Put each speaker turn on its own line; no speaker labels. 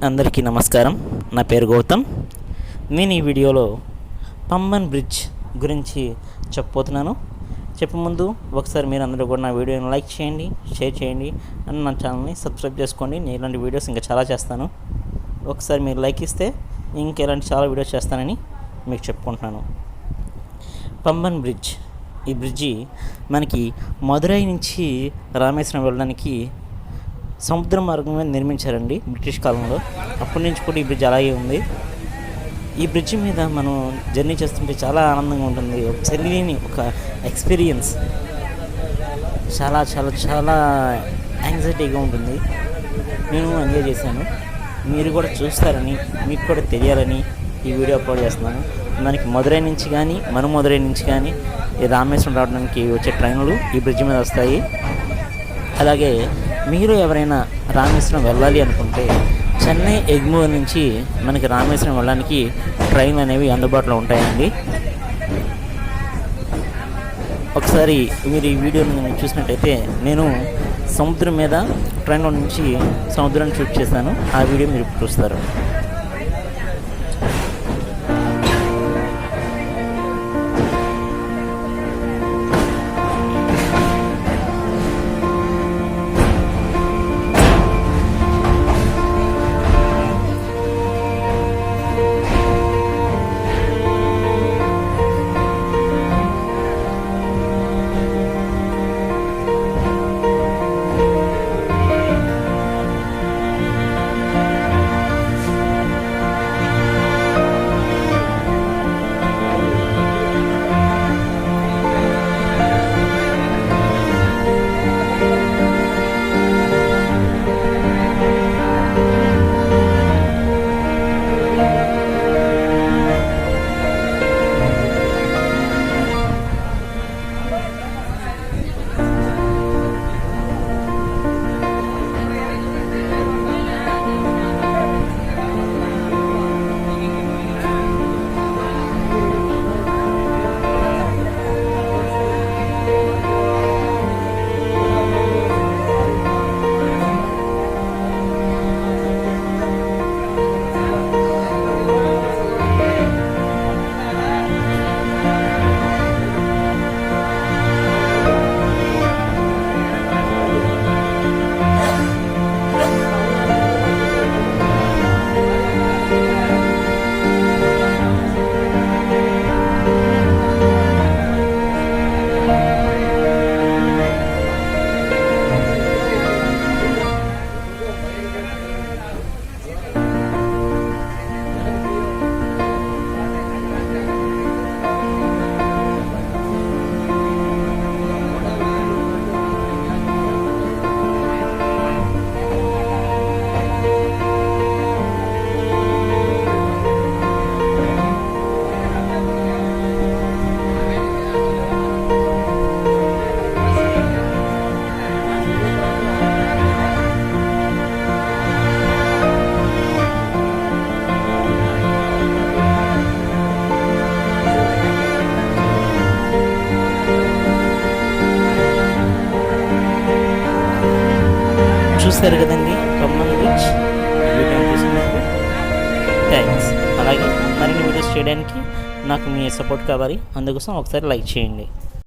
అందరికీ నమస్కారం. నా పేరు గౌతమ్. నేను ఈ వీడియోలో పంబన్ బ్రిడ్జ్ గురించి చెప్పబోతున్నాను. చెప్పే ముందు ఒకసారి మీరు అందరూ కూడా నా వీడియోని లైక్ చేయండి, షేర్ చేయండి అండ్ నా ఛానల్ని సబ్స్క్రైబ్ చేసుకోండి. నేను ఇలాంటి వీడియోస్ ఇంకా చాలా చేస్తాను. ఒకసారి మీరు లైక్ ఇస్తే ఇంకెలాంటి చాలా వీడియోస్ చేస్తానని మీకు చెప్పుకుంటున్నాను. పంబన్ బ్రిడ్జ్, ఈ బ్రిడ్జి మనకి మదురై నుంచి రామేశ్వరం వెళ్ళడానికి సముద్ర మార్గం మీద నిర్మించారండి బ్రిటిష్ కాలంలో. అప్పటి నుంచి కూడా ఈ బ్రిడ్జ్ అలాగే ఉంది. ఈ బ్రిడ్జి మీద మనం జర్నీ చేస్తుంటే చాలా ఆనందంగా ఉంటుంది. ఒక తెలియని ఒక ఎక్స్పీరియన్స్, చాలా చాలా చాలా యాంగ్జైటీగా ఉంటుంది. నేను ఎంజాయ్ చేశాను. మీరు కూడా చూస్తారని, మీకు కూడా తెలియాలని ఈ వీడియో అప్లోడ్ చేస్తున్నాను. మనకి మదురై నుంచి కానీ మదురై నుంచి కానీ ఈ రామేశ్వరం రావడానికి వచ్చే ట్రైన్లు ఈ బ్రిడ్జి మీద వస్తాయి. అలాగే మీరు ఎవరైనా రామేశ్వరం వెళ్ళాలి అనుకుంటే చెన్నై ఎగ్మూర్ నుంచి మనకి రామేశ్వరం వెళ్ళడానికి ట్రైన్లు అనేవి అందుబాటులో ఉంటాయండి. ఒకసారి మీరు ఈ వీడియోని చూసినట్టయితే నేను సముద్రం మీద ట్రైన్లో నుంచి సముద్రాన్ని షూట్ చేశాను. ఆ వీడియో మీరు చూస్తారు. చూస్తారు కదండి పంబన్ బ్రిడ్జ్. వీడియో చూసినందుకు థ్యాంక్స్. అలాగే మరిన్ని వీడియోస్ చేయడానికి నాకు మీ సపోర్ట్ కావాలి. అందుకోసం ఒకసారి లైక్ చేయండి.